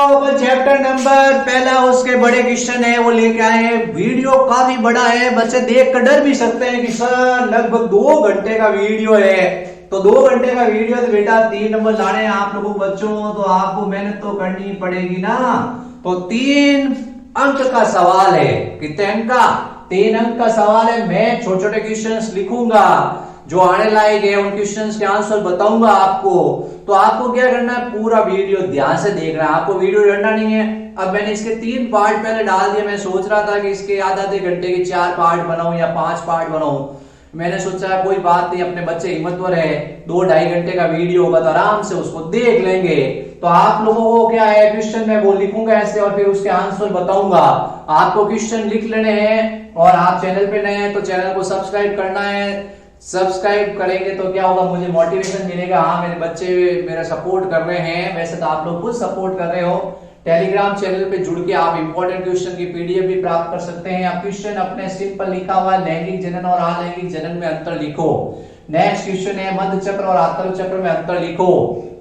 अपन chapter number पहला उसके बड़े क्वेश्चन है वो लेके आए हैं। वीडियो काफी बड़ा है, बच्चे देख कर डर भी सकते हैं कि सर लगभग 2 घंटे का वीडियो है। तो 2 घंटे का वीडियो तो बेटा 3 नंबर लाने हैं आप लोगों बच्चों, तो आपको मेहनत तो करनी पड़ेगी ना। तो 3 अंक का सवाल है। कितने अंक का? 3 अंक का सवाल है। मैं छोटे छोटे क्वेश्चन लिखूंगा जो आने लायक है, उन क्वेश्चंस के आंसर बताऊंगा आपको। तो आपको क्या करना है, पूरा वीडियो ध्यान से देखना है, आपको वीडियो डरना नहीं है। अब मैंने इसके 3 पार्ट पहले डाल दिए। मैं सोच रहा था कि इसके आधे घंटे के 4 पार्ट बनाऊं या 5 पार्ट बनाऊं। मैंने सोचा कोई बात नहीं, अपने बच्चे हिम्मतवर है, 2-2.5 घंटे का वीडियो होगा तो आराम से उसको देख लेंगे। तो आप लोगों को क्या है, क्वेश्चन मैं वो लिखूंगा ऐसे और फिर उसके आंसर बताऊंगा। आपको क्वेश्चन लिख लेने हैं और आप चैनल पे नए हैं तो चैनल को सब्सक्राइब करना है। सब्सक्राइब करेंगे तो क्या होगा, मुझे मोटिवेशन मिलेगा। हाँ, मेरे बच्चे मेरा सपोर्ट कर रहे हैं, वैसे तो आप लोग खुद सपोर्ट कर रहे हो। टेलीग्राम चैनल पे जुड़ के आप इंपॉर्टेंट क्वेश्चन की पीडीएफ भी प्राप्त कर सकते हैं। आप क्वेश्चन अपने सिंपल लिखा हुआ लैंगिक जनन और अलैंगिक जनन में अंतर लिखो। नेक्स्ट क्वेश्चन है मध्य चक्र और आतल चक्र में अंतर लिखो।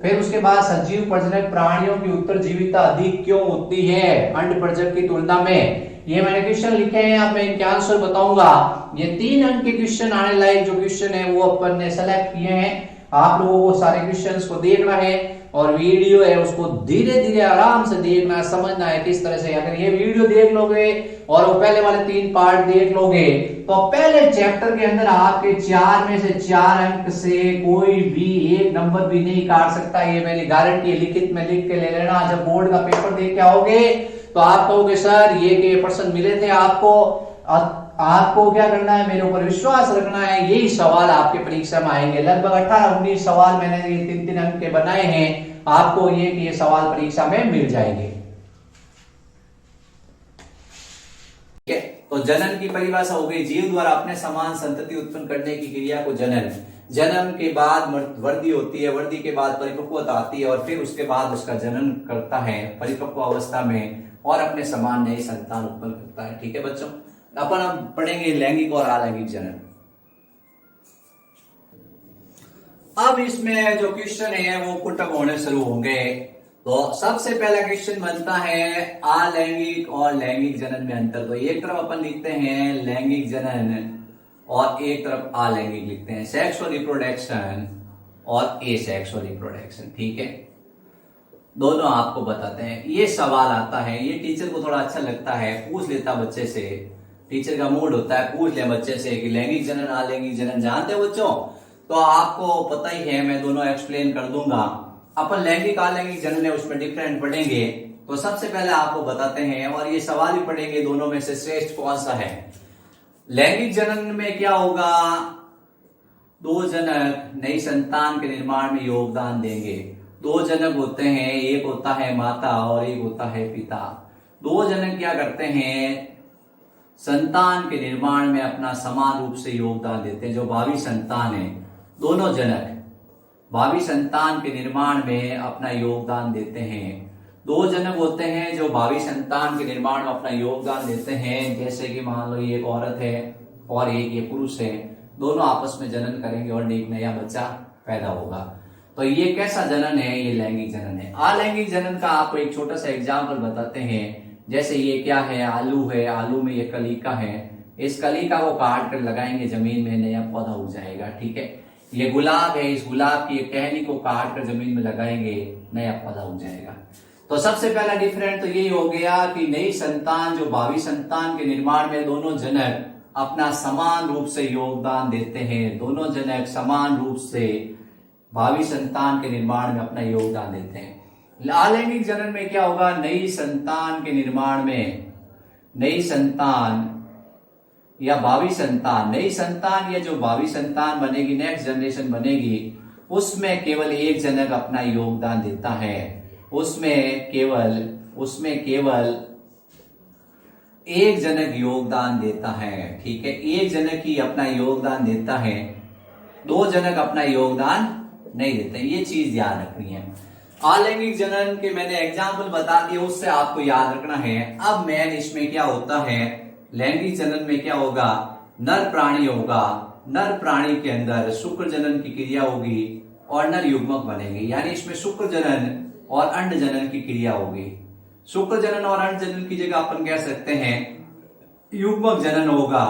फिर उसके बाद सजीव प्रजनक प्राणियों की उत्तरजीविता अधिक क्यों होती है अंड प्रजनक की तुलना में। ये मैंने क्वेश्चन लिखे हैं, अब मैं इनके आंसर बताऊंगा। ये 3 अंक के क्वेश्चन आने लायक जो क्वेश्चन है वो अपन ने सेलेक्ट किए हैं। आप लोगों को सारे क्वेश्चंस को देखना है और वीडियो है उसको धीरे धीरे आराम से देखना है, समझना है किस तरह से। अगर ये वीडियो देख लोगे और वो पहले वाले 3 पार्ट देख लोगे तो पहले चैप्टर के अंदर आपके 4 में से 4 अंक से कोई भी 1 नंबर भी नहीं काट सकता। ये मेरी गारंटी है, लिखित में लिख के ले लेना। जब बोर्ड का पेपर देख के आओगे तो आप कहोगे सर ये प्रश्न मिले थे आपको। आपको क्या करना है, मेरे ऊपर विश्वास रखना है। यही सवाल आपके परीक्षा में आएंगे। लगभग 18-19 सवाल मैंने ये 3-3 अंक के बनाए हैं। आपको ये सवाल परीक्षा में मिल जाएंगे। ठीक है, तो जनन की परिभाषा हो गई, जीव द्वारा अपने समान संतति उत्पन्न करने की क्रिया को जनन। जन्म के बाद वृद्धि होती है, वृद्धि के बाद परिपक्वता आती है और फिर उसके बाद उसका जनन करता है परिपक्व अवस्था में और अपने समान नई संतान उत्पन्न करता है। ठीक है बच्चों, अपन अब पढ़ेंगे लैंगिक और अलैंगिक जनन। अब इसमें जो क्वेश्चन है वो पुटअप होने शुरू होंगे। तो सबसे पहला क्वेश्चन बनता है अलैंगिक और लैंगिक जनन में अंतर। तो एक तरफ अपन लिखते हैं लैंगिक जनन और एक तरफ अलैंगिक लिखते हैं, सेक्सुअल रिप्रोडक्शन और एसेक्सुअल रिप्रोडक्शन। ठीक है, दोनों आपको बताते हैं। ये सवाल आता है, ये टीचर को थोड़ा अच्छा लगता है, पूछ लेता बच्चे से। टीचर का मूड होता है पूछ ले बच्चे से कि लैंगिक जनन अलैंगिक जनन जानते हो बच्चों। तो आपको पता ही है, मैं दोनों एक्सप्लेन कर दूंगा। अपन लैंगिक अलैंगिक जनन है उसमें डिफरेंट पढ़ेंगे। तो सबसे पहले आपको बताते हैं और ये सवाल भी पढ़ेंगे, दोनों में से श्रेष्ठ कौन सा है। लैंगिक जनन में क्या होगा, 2 जनक नई संतान के निर्माण में योगदान देंगे। 2 जनक होते हैं, एक होता है माता और एक होता है पिता। 2 जनक क्या करते हैं, संतान के निर्माण में अपना समान रूप से योगदान देते हैं। जो भावी संतान है, दोनों जनक भावी संतान के निर्माण में अपना योगदान देते हैं। 2 जनक होते हैं जो भावी संतान के निर्माण में अपना योगदान देते हैं। जैसे कि मान लो ये एक औरत है और एक ये पुरुष है, दोनों आपस में जनन करेंगे और एक नया बच्चा पैदा होगा। तो ये कैसा जनन है, ये लैंगिक जनन है। अलैंगिक जनन का आपको एक छोटा सा एग्जाम्पल बताते हैं। जैसे ये क्या है, आलू है, आलू में ये कलिका है, इस कलिका को काट कर लगाएंगे जमीन में, नया पौधा उग जाएगा। ठीक है, ये गुलाब है, इस गुलाब की टहनी को काट कर जमीन में लगाएंगे, नया पौधा उग जाएगा। तो सबसे पहला डिफरेंट तो यही हो गया कि नई संतान जो भावी संतान के निर्माण में दोनों जनक अपना समान रूप से योगदान देते हैं। दोनों जनक समान रूप से भावी संतान के निर्माण में अपना योगदान देते हैं। अलैंगिक जनन में क्या होगा, नई संतान के निर्माण में नई संतान या भावी संतान, नई संतान या जो भावी संतान बनेगी, नेक्स्ट जनरेशन बनेगी, उसमें केवल एक जनक अपना योगदान देता है। उसमें केवल एक जनक योगदान देता है। ठीक है, एक जनक ही अपना योगदान देता है, 2 जनक अपना योगदान नहीं देते। ये चीज याद रखनी है। अलैंगिक जनन के मैंने एग्जाम्पल बता दिए, उससे आपको याद रखना है। अब मेन इसमें क्या होता है, लैंगिक जनन में क्या होगा, नर प्राणी होगा। नर प्राणी के अंदर शुक्र जनन की क्रिया होगी और नर युग्मक बनेंगे। यानी इसमें शुक्र जनन और अंड जनन की क्रिया होगी। शुक्र जनन और अंड जनन की जगह अपन कह सकते हैं युग्मक जनन होगा।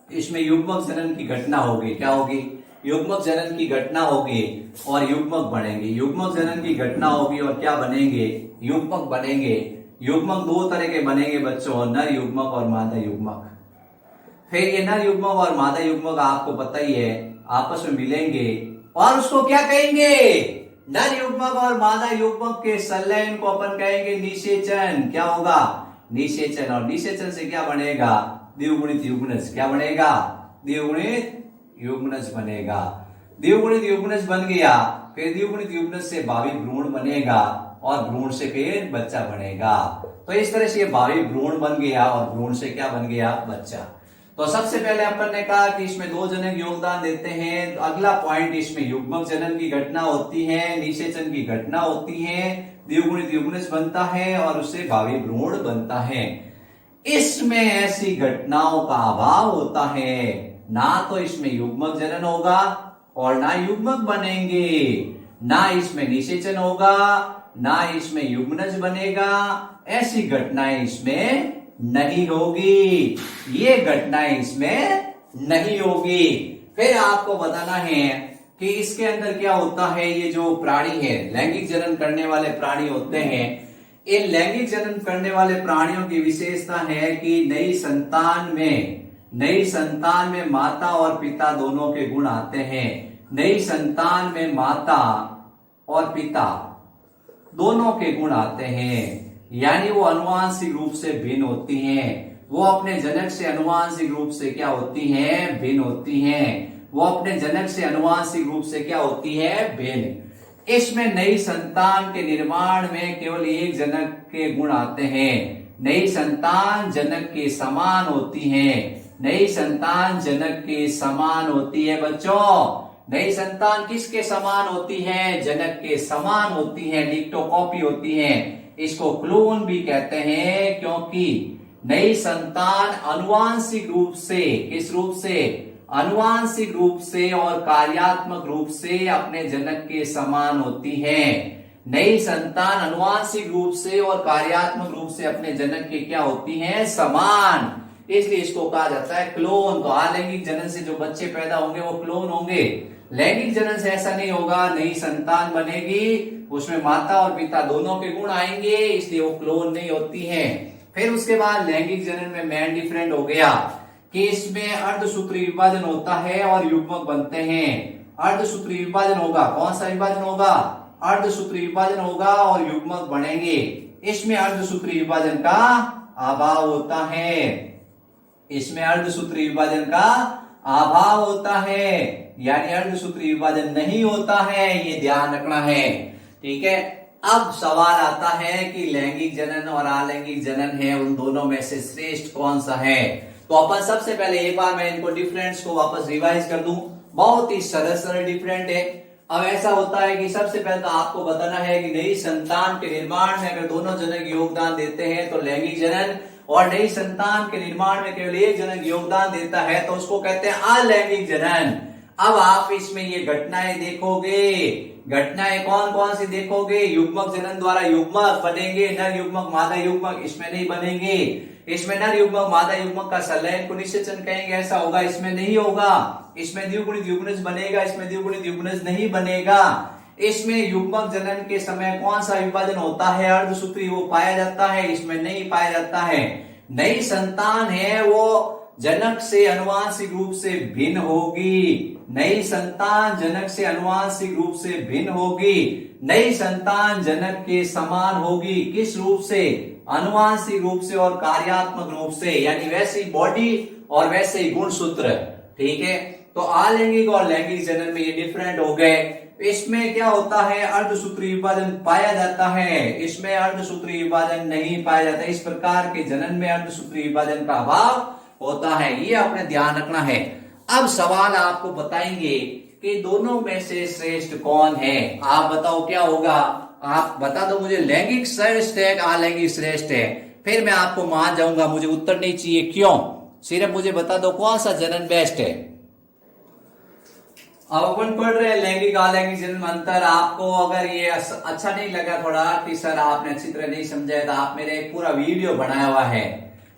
इसमें युग्मक जनन की घटना होगी, क्या होगी, युग्मक जनन की घटना होगी और युग्मक बनेंगे। युग्मक जनन की घटना होगी और क्या बनेंगे, युग्मक बनेंगे। युग्मक दो तरह के बनेंगे बच्चों, नर युग्मक और मादा युग्मक। फिर ये नर युग्मक और मादा युग्मक आपको पता ही है आपस में मिलेंगे और उसको क्या कहेंगे, नर युग्मक और मादा युग्मक के संलयन को अपन कहेंगे निषेचन। क्या होगा, निषेचन। और निषेचन से क्या बनेगा, द्विगुणित युग्मनज। क्या बनेगा, द्विगुणित युग्मनज बनेगा। द्विगुणित युग्मनज बन गया, फिर द्विगुणित युग्मनज से भावी भ्रूण बनेगा और भ्रूण से फिर बच्चा बनेगा। तो इस तरह से ये भावी भ्रूण बन गया और भ्रूण से क्या बन गया, बच्चा। तो सबसे पहले अपन ने कहा कि इसमें दो जनक योगदान देते हैं। अगला पॉइंट, इसमें युग्मक जनन की घटना होती है, निषेचन की घटना होती है, द्विगुणित युग्मनज बनता है और उससे भावी भ्रूण बनता है। इसमें ऐसी घटनाओं का अभाव होता है, ना तो इसमें युग्मक जनन होगा और ना युग्मक बनेंगे, ना इसमें निषेचन होगा, ना इसमें युग्मनज बनेगा। ऐसी घटनाएं इसमें नहीं होगी, ये घटनाएं इसमें नहीं होगी। फिर आपको बताना है कि इसके अंदर क्या होता है। ये जो प्राणी है, लैंगिक जनन करने वाले प्राणी होते हैं, इन लैंगिक जनन करने वाले प्राणियों की विशेषता है कि नई संतान में माता और पिता दोनों के गुण आते हैं। नई संतान में माता और पिता दोनों के गुण आते हैं, यानी वो अनुवांशिक रूप से भिन्न होती हैं। वो अपने जनक से अनुवांशिक रूप से क्या होती हैं, भिन्न होती हैं। वो अपने जनक से अनुवांशिक रूप से क्या होती है, भिन्न। इसमें नई संतान के निर्माण में केवल एक जनक के गुण आते हैं। नई संतान जनक के समान होती है। नई संतान जनक के समान होती है बच्चों। नई संतान किसके समान होती है, जनक के समान होती है, डिक्टोकॉपी होती है। इसको क्लोन भी कहते हैं, क्योंकि नई संतान अनुवांशिक रूप से, किस रूप से, अनुवांशिक रूप से और कार्यात्मक रूप से अपने जनक के समान होती है। नई संतान अनुवांशिक रूप से और कार्यात्मक रूप से अपने जनक के क्या होती हैं, समान। इसलिए इसको कहा जाता है क्लोन। तो अलैंगिक जनन से जो बच्चे पैदा होंगे वो क्लोन होंगे। लैंगिक जनन से ऐसा नहीं होगा, नई संतान बनेगी, उसमें माता और पिता दोनों के गुण आएंगे, इसलिए वो क्लोन नहीं होती है। फिर उसके बाद लैंगिक जनन में मेन डिफरेंट हो गया कि इसमें अर्धसूत्री विभाजन होता है और युग्मक बनते हैं। अर्धसूत्री विभाजन होगा, कौन सा विभाजन होगा, अर्धसूत्री विभाजन होगा और युग्मक बनेंगे। इसमें अर्धसूत्री विभाजन का अभाव होता है। इसमें अर्धसूत्री विभाजन का अभाव होता है, यानी अर्धसूत्री विभाजन नहीं होता है, ये ध्यान रखना है। ठीक है। अब सवाल आता है कि लैंगिक जनन और अलैंगिक जनन है, उन दोनों में से श्रेष्ठ कौन सा है। तो अपन सबसे पहले एक बार मैं इनको डिफरेंस को वापस रिवाइज कर दूं। बहुत ही सरल सरल डिफरेंट है। अब ऐसा होता है कि सबसे पहले तो आपको बताना है कि नई संतान के निर्माण में अगर दोनों जनक योगदान देते हैं तो लैंगिक जनन, और नई संतान के निर्माण में केवल एक जनक योगदान देता है तो उसको कहते हैं अलैंगिक जनन। अब आप इसमें ये घटनाएं देखोगे, घटनाएं कौन कौन सी देखोगे, युग्मक जनन द्वारा युग्मक बनेंगे, नर युग्मक मादा युग्मक इसमें नहीं बनेंगे। इसमें नर युग्मक मादा युग्मक का संलयन को निषेचन कहेंगे, ऐसा होगा, इसमें नहीं होगा। इसमें द्विगुणित युग्मनज बनेगा, इसमें द्विगुणित युग्मनज नहीं बनेगा। इसमें युग्मक जनन के समय कौन सा विभाजन होता है, अर्धसूत्री, वो पाया जाता है, इसमें नहीं पाया जाता है। नई संतान है वो जनक से अनुवांशिक रूप से भिन्न होगी। नई संतान जनक से अनुवांशिक रूप से भिन्न होगी। नई संतान जनक के समान होगी, किस रूप से, अनुवांशिक रूप से और कार्यात्मक रूप से, यानी वैसे ही बॉडी और वैसे ही गुणसूत्र। ठीक है। तो अलैंगिक और लैंगिक जनन में ये डिफरेंट हो गए। इसमें क्या होता है, अर्धसूत्री विभाजन पाया जाता है, इसमें अर्धसूत्री विभाजन नहीं पाया जाता। इस प्रकार के जनन में अर्धसूत्री विभाजन का अभाव होता है, ये आपने ध्यान रखना है। अब सवाल आपको बताएंगे कि दोनों में से श्रेष्ठ कौन है। आप बताओ क्या होगा, आप बता दो मुझे, लैंगिक श्रेष्ठ है, अलैंगिक श्रेष्ठ है। फिर मैं आपको मान जाऊंगा, मुझे उत्तर नहीं चाहिए, क्यों, सिर्फ मुझे बता दो कौन सा जनन बेस्ट है। अब अपन पढ़ रहे हैं लैंगिक अलैंगिक जन्म में अंतर। आपको अगर ये अच्छा नहीं लगा थोड़ा कि सर आपने अच्छी तरह नहीं समझा है, तो आप मेरे एक पूरा वीडियो बनाया हुआ है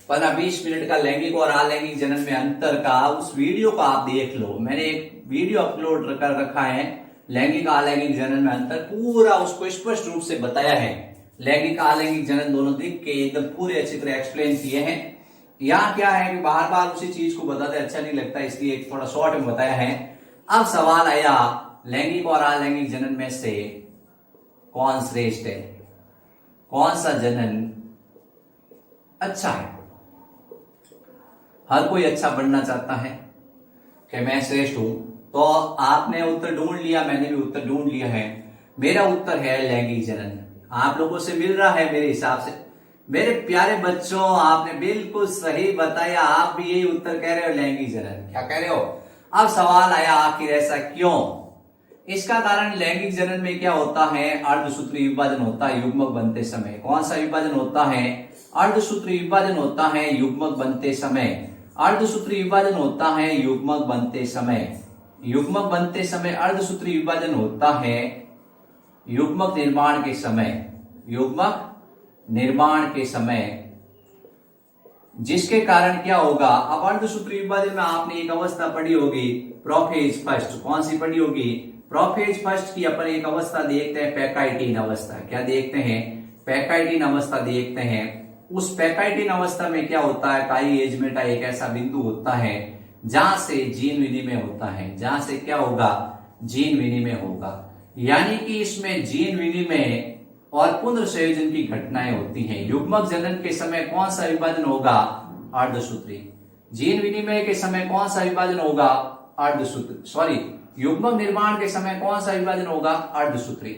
15-20 मिनट का लैंगिक और अलैंगिक जन्म में अंतर का, उस वीडियो को आप देख लो। मैंने एक वीडियो अपलोड कर रखा है लैंगिक अलैंगिक जन्म में अंतर, पूरा उसको स्पष्ट रूप से बताया है। लैंगिक अलैंगिक जन्म दोनों दिख के एकदम पूरे अच्छी तरह एक्सप्लेन किए हैं। यहाँ क्या है कि बार बार उसी चीज को बताते अच्छा नहीं लगता, इसलिए थोड़ा शॉर्ट में बताया है। अब सवाल आया लैंगिक और अलैंगिक जनन में से कौन श्रेष्ठ है, कौन सा जनन अच्छा है। हर कोई अच्छा बनना चाहता है कि मैं श्रेष्ठ हूं, तो आपने उत्तर ढूंढ लिया, मैंने भी उत्तर ढूंढ लिया है। मेरा उत्तर है लैंगिक जनन। आप लोगों से मिल रहा है मेरे हिसाब से। मेरे प्यारे बच्चों, आपने बिल्कुल सही बताया, आप भी यही उत्तर कह रहे हो, लैंगिक जनन। क्या कह रहे हो। अब सवाल आया आखिर ऐसा क्यों। इसका कारण लैंगिक जनन में क्या होता है, अर्धसूत्री विभाजन होता है युग्मक बनते समय। कौन सा विभाजन होता है, अर्धसूत्री विभाजन होता है युग्मक बनते समय। अर्धसूत्री विभाजन होता है युग्मक बनते समय। युग्मक बनते समय अर्धसूत्री विभाजन होता है युग्मक निर्माण के समय। युग्मक निर्माण के समय, जिसके कारण क्या होगा। अब अर्धसूत्री विभाजन में आपने एक अवस्था पढ़ी होगी प्रोफेज फर्स्ट। कौन सी पढ़ी होगी, प्रोफेज फर्स्ट की अपन एक अवस्था देखते हैं पैकाइटिन अवस्था। क्या देखते हैं, पैकाइटिन अवस्था देखते हैं। उस पैकाइटिन अवस्था में क्या होता है, काईएजमेटा एक ऐसा बिंदु होता है जहां से जीन विनिमय होता है। जहां से क्या होगा, जीन विनिमय होगा। यानी कि इसमें जीन विनिमय और पुनर्संयोजन की घटनाएं होती हैं। युग्मक जनन के समय कौन सा विभाजन होगा, अर्धसूत्री। जीन विनिमय के समय कौन सा विभाजन होगा, अर्धसूत्री। युग्मक निर्माण के समय कौन सा विभाजन होगा, अर्धसूत्री।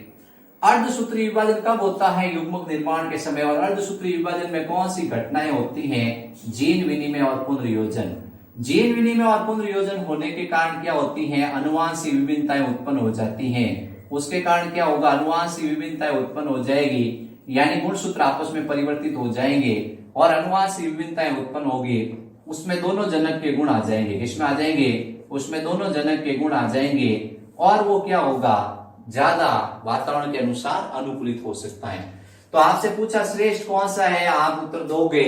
अर्धसूत्री विभाजन कब होता है, युग्मक निर्माण के समय। और अर्धसूत्री विभाजन में कौन सी घटनाएं होती हैं, जीन विनिमय और पुनर्योजन। जीन विनिमय और पुनर्योजन होने के कारण क्या होती है, अनुवांशिक विभिन्नताएं उत्पन्न हो जाती हैं। उसके कारण क्या होगा, अनुवांशिक विभिन्नताएं उत्पन्न हो जाएगी, यानी गुणसूत्र आपस में परिवर्तित हो जाएंगे और अनुवांशिक विभिन्नताएं उत्पन्न होगी। उसमें दोनों जनक के गुण आ जाएंगे। किसमें आ जाएंगे, उसमें दोनों जनक के गुण आ जाएंगे। और वो क्या होगा, ज्यादा वातावरण के अनुसार अनुकूलित हो सकता है। तो आपसे पूछा श्रेष्ठ कौन सा है, आप उत्तर दोगे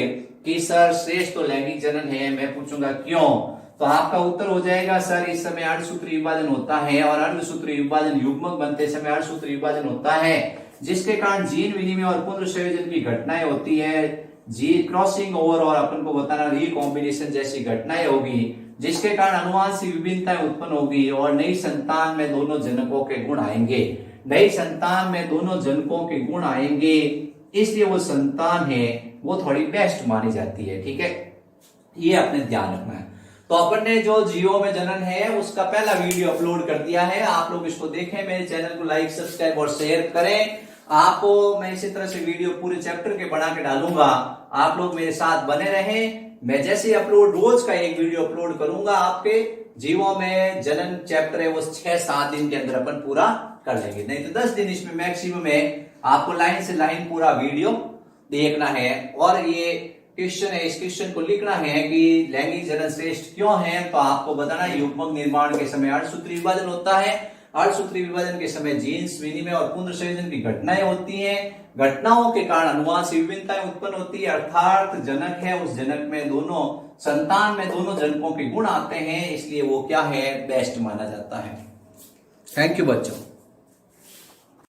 कि सर श्रेष्ठ तो लैंगिक जनन है। मैं पूछूंगा क्यों, तो आपका उत्तर हो जाएगा सर इस समय अर्धसूत्री विभाजन होता है। और अर्धसूत्री विभाजन युग्मक बनते समय अर्धसूत्री विभाजन होता है, जिसके कारण जीन विनिमय और पुनर्संयोजन की घटनाएं होती है। जी क्रॉसिंग ओवर और अपन को बताना रिकॉम्बिनेशन जैसी घटनाएं होगी, जिसके कारण अनुवांशिक विभिन्नताएं उत्पन्न होगी और नई संतान में दोनों जनकों के गुण आएंगे। नई संतान में दोनों जनकों के गुण आएंगे, इसलिए वो संतान है वो थोड़ी बेस्ट मानी जाती है। ठीक है, ये अपने ध्यान रखना है। तो अपन ने जो जियो में जनन है उसका पहला वीडियो अपलोड कर दिया है, आप लोग इसको देखें। मेरे चैनल को लाइक सब्सक्राइब और शेयर करें। आपको मैं इसी तरह से वीडियो पूरे चैप्टर के बना के डालूंगा, आप लोग मेरे साथ बने रहें। मैं जैसे अपलोड रोज का एक वीडियो अपलोड करूंगा, आपके जीवों में जनन चैप्टर है वो 6-7 दिन के अंदर अपन पूरा कर लेंगे, नहीं तो 10 दिन इसमें मैक्सिमम है। आपको लाइन से लाइन पूरा वीडियो देखना है। और ये क्वेश्चन है, इस क्वेश्चन को लिखना है कि लैंगिक जनन श्रेष्ठ क्यों है। तो आपको बताना युग्मक निर्माण के समय अर्धसूत्री विभाजन होता है। अर्धसूत्री विभाजन के समय जीन्स विनिमय और पुनर्संयोजन की घटनाएं होती हैं। घटनाओं के कारण अनुवांशिक विभिन्नताएं उत्पन्न होती है, अर्थात जनक है उस जनक में दोनों संतान में दोनों जनकों के गुण आते हैं, इसलिए वो क्या है, बेस्ट माना जाता है। थैंक यू बच्चों।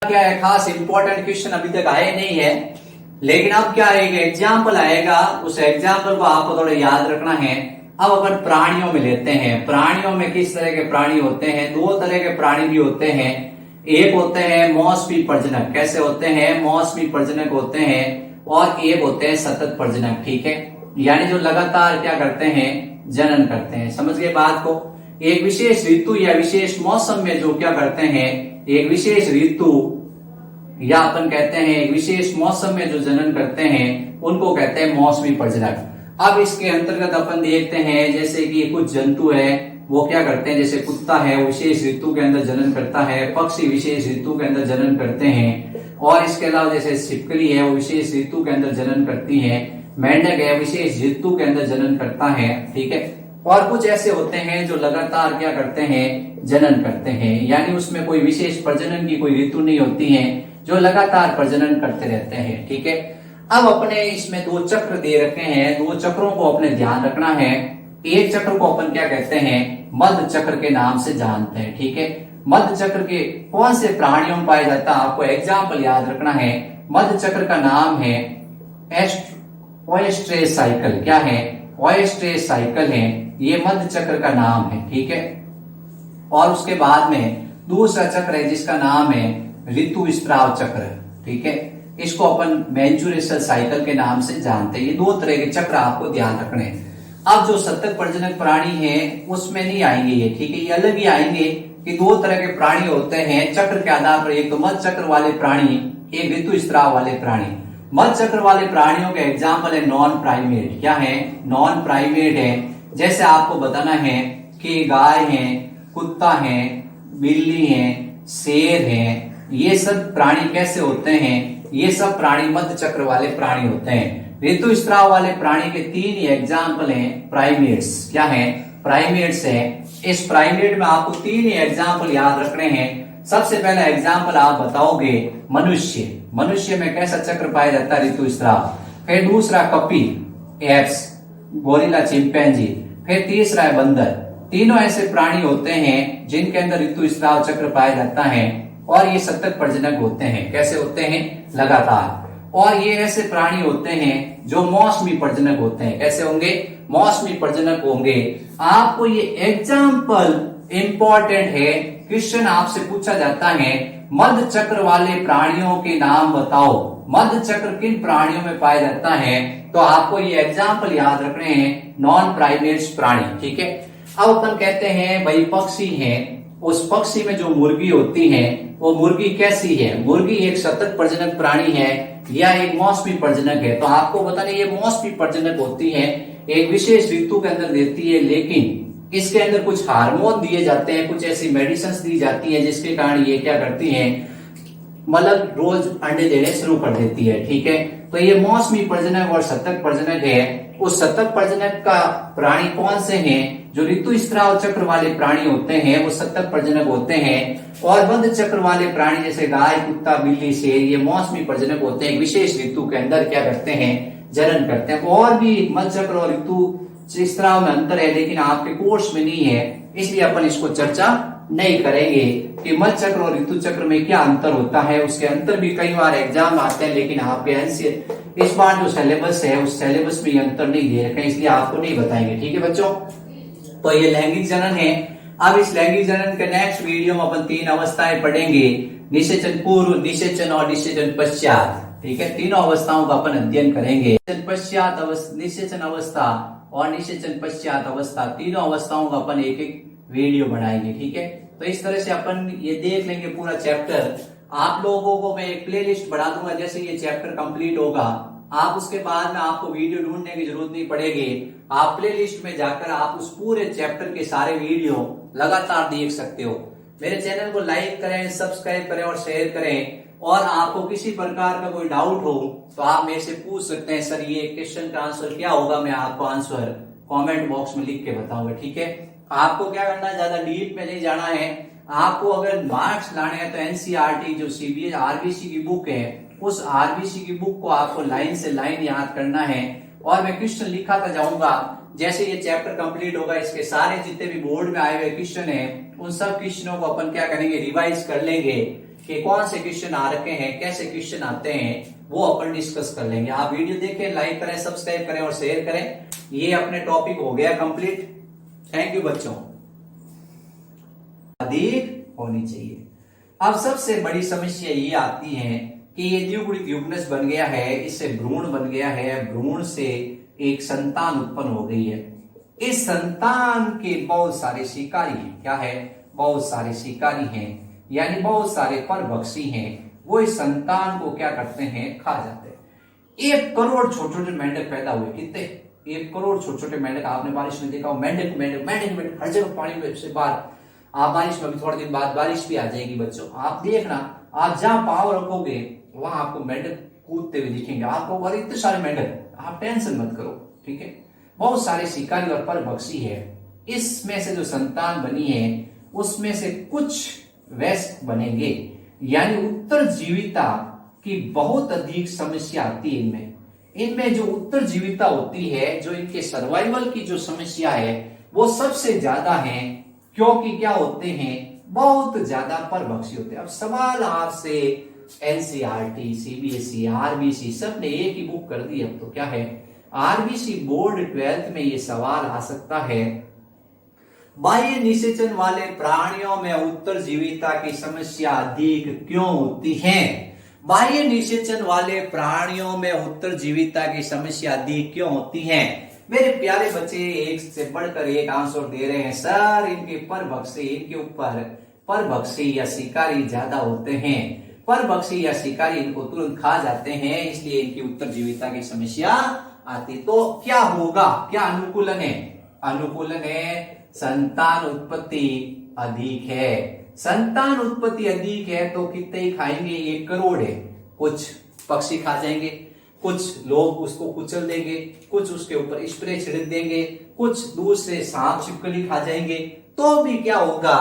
क्या है खास इंपॉर्टेंट क्वेश्चन अभी तक आए नहीं है, लेकिन अब क्या एक एग्जाम्पल आएगा, उस एग्जाम्पल को आपको थोड़ा याद रखना है। अब अपन प्राणियों में लेते हैं, प्राणियों में किस तरह के प्राणी होते हैं। 2 तरह के प्राणी भी होते हैं। एक होते हैं मौसमी प्रजनक। कैसे होते हैं, मौसमी प्रजनक होते हैं। और एक होते हैं सतत प्रजनक। ठीक है, यानी जो लगातार क्या करते हैं, जनन करते हैं। समझ गए बात को। एक विशेष ऋतु या विशेष मौसम में जो क्या करते हैं, एक विशेष ऋतु या अपन कहते हैं एक विशेष मौसम में जो जनन करते हैं उनको कहते हैं मौसमी प्रजनक। अब इसके अंतर्गत अपन देखते हैं जैसे कि कुछ जंतु है वो क्या करते हैं, जैसे कुत्ता है वो विशेष ऋतु के अंदर जनन करता है, पक्षी विशेष ऋतु के अंदर जनन करते हैं। और इसके अलावा जैसे छिपकली है वो विशेष ऋतु के अंदर जनन करती है, मेंढक है विशेष ऋतु के अंदर जनन करता है। ठीक है, और कुछ ऐसे होते हैं जो लगातार क्या करते हैं, जनन करते हैं, यानी उसमें कोई विशेष प्रजनन की कोई ऋतु नहीं होती है, जो लगातार प्रजनन करते रहते हैं। ठीक है, अब अपने इसमें दो चक्र दे रखे हैं, दो चक्रों को अपने ध्यान रखना है। एक चक्र को अपन क्या कहते हैं, मध्य चक्र के नाम से जानते हैं। ठीक है, मध्य चक्र के कौन से प्राणियों में पाया जाता है, आपको एग्जाम्पल याद रखना है। मध्य चक्र का नाम है ओएस्ट्रेस साइकिल। क्या है, ओएस्ट्रेस साइकिल है, ये मध्य चक्र का नाम है। ठीक है, और उसके बाद में दूसरा चक्र है जिसका नाम है ऋतु स्त्राव चक्र। ठीक है, इसको अपन मेंस्ट्रुएशन साइकिल के नाम से जानते हैं। ये दो तरह के चक्र आपको ध्यान रखने हैं। अब जो सतत प्रजनक प्राणी है उसमें नहीं आएंगे ये। ठीक है, ये अलग ही आएंगे कि दो तरह के प्राणी होते हैं चक्र के आधार पर, एक तो मध्य चक्र वाले प्राणी, एक ऋतु स्त्राव वाले प्राणी। मध्य चक्र वाले प्राणियों के एग्जाम्पल है नॉन प्राइमेट। क्या है, नॉन प्राइमेट है। जैसे आपको बताना है कि गाय है, कुत्ता है, बिल्ली है, शेर है, ये सब प्राणी कैसे होते हैं, ये सब प्राणी मध्य चक्र वाले प्राणी होते हैं। ऋतु स्त्राव वाले प्राणी के तीन ही एग्जाम्पल हैं प्राइमेट्स। क्या है, प्राइमेट्स है। इस प्राइमेट में आपको तीन ही एग्जाम्पल याद रखने हैं। सबसे पहला एग्जाम्पल आप बताओगे मनुष्य। मनुष्य में कैसा चक्र पाया जाता है, ऋतु स्त्राव। फिर दूसरा कपी, एप्स, गोरिल्ला, चिंपैंजी। फिर तीसरा है बंदर। तीनों ऐसे प्राणी होते हैं जिनके अंदर ऋतु स्त्राव चक्र पाया जाता है और ये सतत प्रजनक होते हैं। कैसे होते हैं, लगातार। और ये ऐसे प्राणी होते हैं जो मौसमी प्रजनक होते हैं। कैसे होंगे, मौसमी प्रजनक होंगे। आपको ये एग्जाम्पल इंपॉर्टेंट है, क्वेश्चन आपसे पूछा जाता है मध्य चक्र वाले प्राणियों के नाम बताओ, मध्य चक्र किन प्राणियों में पाया जाता है, तो आपको ये एग्जाम्पल याद रखने हैं नॉन प्राइमेट्स प्राणी। ठीक है, अब अपन कहते हैं भाई पक्षी है, उस पक्षी में जो मुर्गी होती है वो मुर्गी कैसी है, मुर्गी एक सतत प्रजनक प्राणी है या एक मौसमी प्रजनक है। तो आपको बताना ये मौसमी प्रजनक होती है, एक विशेष ऋतु के अंदर देती है, लेकिन इसके अंदर कुछ हार्मोन दिए जाते हैं, कुछ ऐसी मेडिसिन दी जाती है जिसके कारण ये क्या करती है, मतलब रोज अंडे देने शुरू कर देती है। ठीक है, तो ये मौसमी प्रजनक और सतत प्रजनक है। उस सतत प्रजनक का प्राणी कौन से हैं, जो ऋतु स्त्राव चक्र वाले प्राणी होते हैं वो सतत प्रजनक होते हैं। और मध्य चक्र वाले प्राणी जैसे गाय, कुत्ता, बिल्ली, शेर, ये मौसमी प्रजनक होते हैं, विशेष ऋतु के अंदर क्या करते हैं, जनन करते हैं। और भी मध्य चक्र और ऋतु स्त्राव में अंतर है, लेकिन आपके कोर्स में नहीं है, इसलिए अपन इसको चर्चा नहीं करेंगे कि मध्य चक्र और ऋतु चक्र में क्या अंतर होता है। उसके अंतर भी कई बार एग्जाम आते हैं, लेकिन आपके इस बार जो सिलेबस है उस सिलेबस में ये अंतर नहीं दे रखे, इसलिए आपको नहीं बताएंगे। ठीक है बच्चों, तो ये लैंगिक जनन है। अब इस लैंगिक जनन के नेक्स्ट वीडियो में अपन तीन अवस्थाएं पढ़ेंगे, निषेचन पूर्व, निषेचन और निषेचन पश्चात। ठीक है, तीनों अवस्थाओं का अपन अध्ययन करेंगे। पश्चात अवस्था, निषेचन अवस्था और निषेचन पश्चात अवस्था, तीनों अवस्थाओं का अपन एक एक वीडियो बनाएंगे। ठीक है, तो इस तरह से अपन ये देख लेंगे पूरा चैप्टर। आप लोगों को मैं एक प्लेलिस्ट बना दूंगा, जैसे ये चैप्टर कंप्लीट होगा आप उसके बाद में आपको वीडियो ढूंढने की जरूरत नहीं पड़ेगी। आप प्लेलिस्ट में जाकर आप उस पूरे चैप्टर के सारे वीडियो लगातार देख सकते हो। मेरे चैनल को लाइक करें, सब्सक्राइब करें और शेयर करें। और आपको किसी प्रकार का कोई डाउट हो तो आप मेरे से पूछ सकते हैं, सर ये क्वेश्चन का आंसर क्या होगा, मैं आपको आंसर कमेंट बॉक्स में लिख के बताऊंगा। ठीक है, आपको क्या करना है, ज्यादा डीप में नहीं जाना है। आपको अगर मार्क्स लाने हैं तो एनसीईआरटी जो सीबीएसई आरबीसी की बुक है, उस आरबीसी की बुक को आपको लाइन से लाइन याद करना है और मैं क्वेश्चन लिखाता जाऊंगा। जैसे ये चैप्टर कंप्लीट होगा, इसके सारे जितने भी बोर्ड में आए हुए क्वेश्चन हैं उन सब क्वेश्चनों को अपन क्या करेंगे, रिवाइज कर लेंगे कि कौन से क्वेश्चन आ रखे हैं, कैसे क्वेश्चन आते हैं, वो अपन डिस्कस कर लेंगे। आप वीडियो देखें, लाइक करें, सब्सक्राइब करें और शेयर करें। ये अपने टॉपिक हो गया कंप्लीट। थैंक यू बच्चों। अधिक होनी चाहिए। अब सबसे बड़ी समस्या ये आती है कि ये द्विगुणित युग्मनज बन गया है, इससे भ्रूण बन गया है, भ्रूण से एक संतान उत्पन्न हो गई है। इस संतान के बहुत सारे शिकारी हैं। क्या है, बहुत सारे शिकारी हैं, यानी बहुत सारे परभक्षी हैं। वो इस संतान को क्या करते हैं, खा जाते हैं। 1 करोड़ छोटे छोटे मेंढक पैदा हुए। कितने, 1 करोड़ छोटे छोटे मेंढक। आपने बारिश में देखा हो, मेंढक मेंढक मेंढक मेंढक हर जगह पानी में से बाहर। आप बारिश में भी थोड़े दिन बाद बारिश भी आ जाएगी बच्चों, आप देखना, आप जहां पाँव रखोगे वहां आपको मेंढक कूदते हुए दिखेंगे। आपको अरे इतने सारे मेंढक, आप टेंशन मत करो। ठीक है, बहुत सारे शिकारी और परभक्षी है। इसमें से जो संतान बनी है उसमें से कुछ वयस्क बनेंगे, यानी उत्तरजीविता की बहुत अधिक समस्या आती है इनमें। इनमें जो उत्तरजीविता होती है, जो इनके सर्वाइवल की जो समस्या है वो सबसे ज्यादा है, क्योंकि क्या होते हैं, बहुत ज्यादा परभक्षी होते हैं। अब सवाल आपसे एनसीईआरटी, सीबीएसई, आरबीसी सब ने एक ही बुक कर दी। अब तो क्या है, आरबीसी बोर्ड 12th में ये सवाल आ सकता है, बाह्य निषेचन वाले प्राणियों में उत्तरजीविता की समस्या अधिक क्यों होती है? बाह्य निषेचन वाले प्राणियों में उत्तरजीविता की समस्या अधिक क्यों होती है? मेरे प्यारे बच्चे एक से बढ़कर एक आंसर दे रहे हैं, सर इनके परभक्षी, इनके ऊपर परभक्षी या शिकारी ज्यादा होते हैं, परभक्षी या शिकारी इनको तुरंत खा जाते हैं, इसलिए इनकी उत्तरजीविता की समस्या आती। तो क्या होगा, क्या अनुकूलन है? अनुकूलन है संतान उत्पत्ति अधिक है। संतान उत्पत्ति अधिक है तो कितने ही खाएंगे, 1 करोड़ है। कुछ पक्षी खा जाएंगे, कुछ लोग उसको कुचल देंगे, कुछ उसके ऊपर स्प्रे छिड़क देंगे, कुछ दूसरे सांप छिपकली खा जाएंगे, तो भी क्या होगा,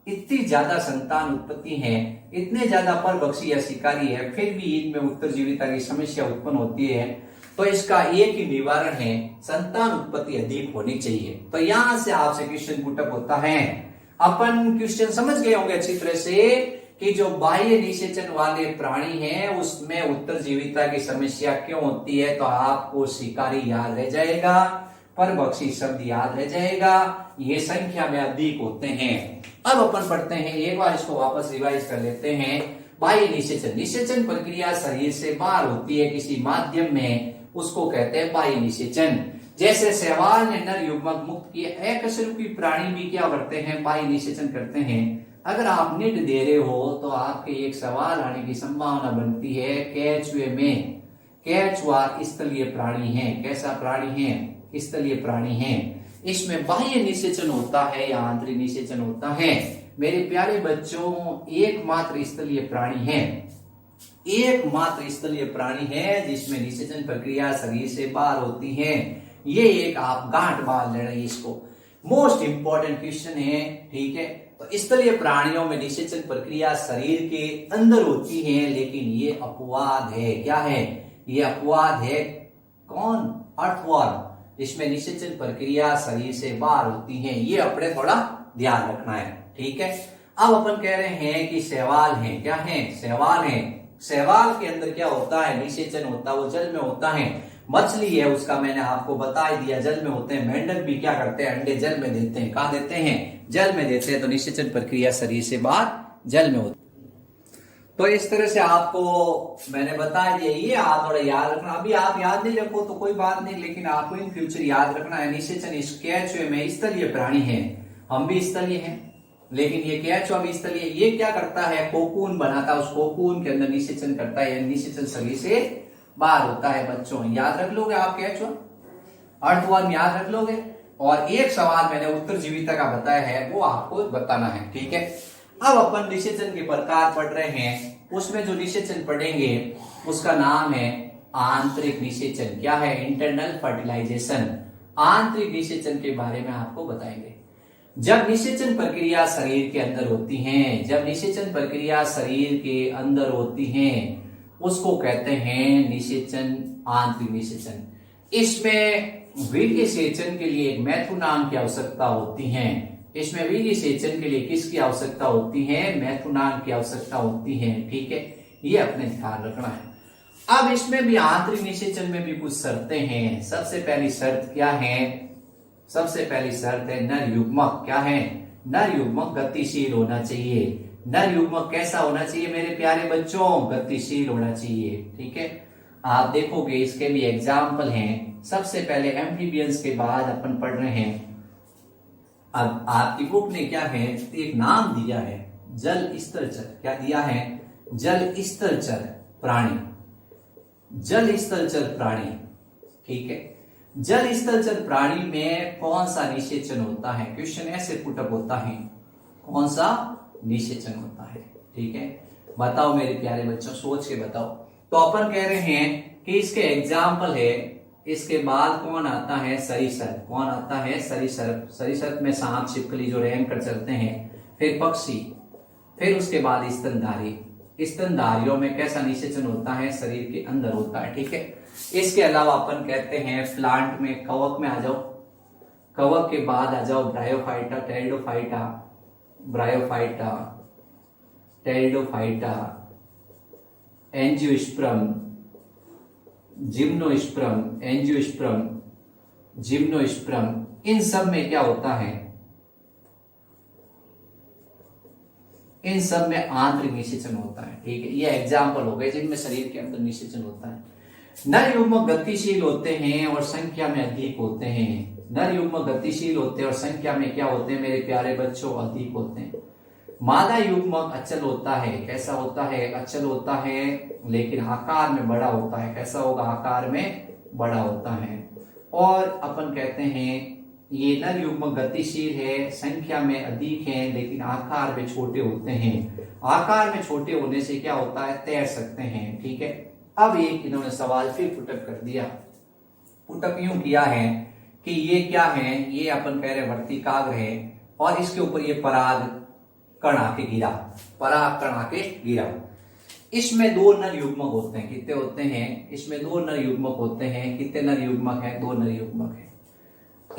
इतनी ज्यादा संतान उत्पत्ति है, इतने ज्यादा परभक्षी या शिकारी है, फिर भी इनमें उत्तरजीविता की समस्या उत्पन्न होती है। तो इसका एक ही निवारण है, संतान उत्पत्ति अधिक होनी चाहिए। तो यहां से आपसे क्वेश्चन पुटअप होता है। अपन क्वेश्चन समझ गए होंगे अच्छी तरह से कि जो बाह्य निषेचन वाले प्राणी हैं उसमें उत्तरजीविता की समस्या क्यों होती है। तो आपको शिकारी याद रह जाएगा, परभक्षी शब्द याद रह जाएगा, ये संख्या में अधिक होते हैं। अब अपन पढ़ते हैं, एक बार इसको वापस रिवाइज कर लेते हैं। बाह्य निषेचन, निषेचन प्रक्रिया शरीर से बाहर होती है किसी माध्यम में, उसको कहते हैं बाह्य निषेचन। जैसे शैवाल ने नर युग्मक मुक्त किए, एकशरुपी प्राणी भी क्या करते हैं, बाह्य निषेचन करते हैं। अगर आप निट दे रहे हो तो आपके एक सवाल आने की संभावना बनती है, केचुए में, केचुआ स्थलीय प्राणी है, कैसा प्राणी है, स्थलीय प्राणी है, इसमें बाह्य निषेचन होता है या आंतरिक निषेचन होता है। मेरे प्यारे बच्चों, एकमात्र स्थलीय प्राणी है, एकमात्र स्थलीय प्राणी है जिसमें निषेचन प्रक्रिया शरीर से बाहर होती है। ये एक आप गांठ बांध ले रहे हैं, इसको मोस्ट इंपॉर्टेंट क्वेश्चन है, ठीक है। तो स्थलीय प्राणियों में निषेचन प्रक्रिया शरीर के अंदर होती है, लेकिन ये अपवाद है। क्या है ये? अपवाद है। कौन? अर्थवर्म, इसमें निषेचन प्रक्रिया शरीर से बाहर होती है, ये अपने थोड़ा ध्यान रखना है, ठीक है। अब अपन कह रहे हैं कि शैवाल है, क्या है? शैवाल है। शैवाल के अंदर क्या होता है, निषेचन होता है, वो जल में होता है। मछली है, उसका मैंने आपको बता ही दिया, जल में होते हैं। मेंढक भी क्या करते हैं, अंडे जल में देते हैं। कहां देते हैं? जल में देते हैं। तो निषेचन प्रक्रिया शरीर से बाहर जल में होती है। तो इस तरह से आपको मैंने बता दिया, ये आप थोड़ा याद रखना। अभी आप याद नहीं रखो तो कोई बात नहीं, लेकिन आपको इन फ्यूचर याद रखना है। निषेचन इस केचुए में स्थलीय प्राणी है, हम भी स्थलीय हैं, लेकिन ये केचुआ भी स्थलीय। ये क्या करता है, कोकून बनाता है, उस कोकून के अंदर निषेचन करता है, निषेचन शरीर से बाहर होता है। बच्चों याद रख लोगे आप केचुआ, अर्थवर्म याद रख लोगे। और एक सवाल मैंने उत्तरजीविता का बताया है, वो आपको बताना है, ठीक है। अब अपन निषेचन के प्रकार पढ़ रहे हैं, उसमें जो निषेचन पढ़ेंगे उसका नाम है आंतरिक निषेचन। क्या है? Internal fertilization. आंतरिक निषेचन के बारे में आपको बताएंगे। जब निषेचन प्रक्रिया शरीर के अंदर होती है, जब निषेचन प्रक्रिया शरीर के अंदर होती है, उसको कहते हैं निषेचन, आंतरिक निषेचन। इसमें वीर्य सेचन के लिए एक मैथुनान की आवश्यकता होती है। इसमें वीर्य सेचन के लिए किसकी आवश्यकता होती है? मैथुनान की आवश्यकता होती है, ठीक है। ये अपने ध्यान रखना है। अब इसमें भी आंतरिक निषेचन में भी कुछ शर्तें हैं। सबसे पहली शर्त क्या है? सबसे पहली शर्त है नर युग्मक। क्या है? नर युग्मक गतिशील होना चाहिए। नर युग्मक कैसा होना चाहिए मेरे प्यारे बच्चों? गतिशील होना चाहिए, ठीक है। आप देखोगे इसके भी एग्जाम्पल हैं। सबसे पहले एम्फीबियंस के बाद अपन पढ़ रहे हैं। अब आपकी बुक ने क्या है, एक नाम दिया है, जल स्थलचर। क्या दिया है? जल स्थलचर प्राणी, जल स्थलचर प्राणी, ठीक है। जल स्थलचर प्राणी में कौन सा निषेचन होता है? क्वेश्चन ऐसे पुटअप होता है, कौन सा निषेचन होता है, ठीक है। बताओ मेरे प्यारे बच्चों, सोच के बताओ। तो अपन कह रहे हैं कि इसके एग्जाम्पल है इसके बाद कौन आता है? सरीसृप। कौन आता है? सरीसृप। सरीसृप में सांप, छिपकली जो रेंग कर चलते हैं, फिर पक्षी, फिर उसके बाद स्तनधारी। स्तनधारियों में कैसा निषेचन होता है? शरीर के अंदर होता है, ठीक है। इसके अलावा अपन कहते हैं प्लांट में, कवक में आ जाओ, कवक के बाद आ जाओ bryophyta, pteridophyta, bryophyta, pteridophyta, angiosperm, gymnosperm, angiosperm, gymnosperm. इन सब में क्या होता है? इन सब में आंतरिक निषेचन होता है, ठीक है। ये एग्जाम्पल हो गए जिनमें शरीर के अंदर निषेचन होता है। नर युग्मक गतिशील होते हैं और संख्या में अधिक होते हैं। नर युग्मक गतिशील होते हैं और संख्या में क्या होते हैं मेरे प्यारे बच्चों? अधिक होते हैं। मादा युग्मक अचल होता है। कैसा होता है? अचल होता है, लेकिन आकार में बड़ा होता है। कैसा होगा? आकार में बड़ा होता है। और अपन कहते हैं ये नर युग्मक गतिशील है, संख्या में अधिक है, लेकिन आकार में छोटे होते हैं। आकार में छोटे होने से क्या होता है? तैर सकते हैं, ठीक है। अब एक इन्होंने सवाल फिर पुटअप कर दिया। पुटअप यूं किया है कि ये क्या है? ये अपन कह रहे वर्तिकाग्र है और इसके ऊपर ये पराग कण आके गिरा, पराग कण आके गिरा। इसमें दो नर युग्मक होते हैं। कितने होते हैं? इसमें दो नर युग्मक होते हैं। कितने नर युग्मक है? दो नर युग्मक है।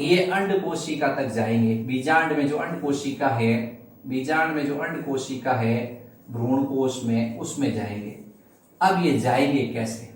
ये अंड कोशिका तक जाएंगे। बीजांड में जो अंड कोशिका है, बीजांड में जो अंड कोशिका है भ्रूण कोश में, उसमें जाएंगे। अब ये जाएंगे कैसे?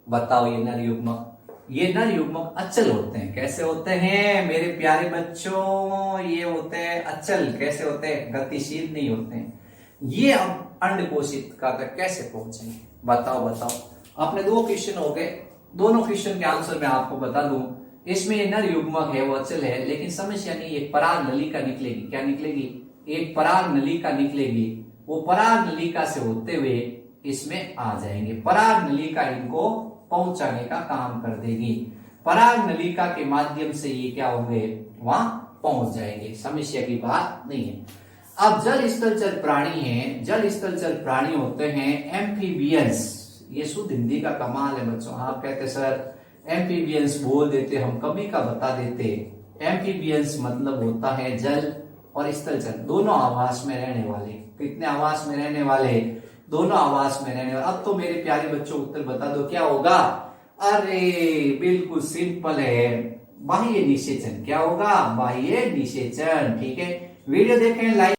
बताओ। ये नर युग्मक, ये नर युग्मक अचल होते हैं। कैसे होते हैं मेरे प्यारे बच्चों? ये होते हैं अचल। कैसे होते हैं? गतिशील नहीं होते हैं। ये अब अंड कोशिका तक कैसे पहुंचेंगे? बताओ बताओ। आपने दो क्वेश्चन हो गए, दोनों क्वेश्चन के आंसर मैं आपको बता दूं। इसमें ये नर युग्मक है, वो अचल है, लेकिन समस्या नहीं, एक पराग नलिका निकलेगी। क्या निकलेगी? एक पराग नलिका निकलेगी। वो पराग नलिका से होते हुए इसमें आ जाएंगे। पराग नलिका इनको पहुंचाने का काम कर देगी। पराग नलिका के माध्यम से ये क्या होंगे? वहां पहुंच जाएंगे। समस्या की बात नहीं है। अब जल स्थलचर प्राणी हैं। जल स्थलचर प्राणी होते हैं एम्फीबियंस। ये शुद्ध हिंदी का कमाल है बच्चों। आप कहते सर एम्फीबियंस बोल देते, हम कभी का बता देते। एम्फीबियंस मतलब होता है जल और स्थलचर दोनों आवास में रहने वाले। कितने आवास में रहने वाले? दोनों आवास में रहने वाले। अब तो मेरे प्यारे बच्चों उत्तर बता दो क्या होगा? अरे बिल्कुल सिंपल है, बाह्य निषेचन। क्या होगा? बाह्य निषेचन, ठीक है। वीडियो देखें, लाइक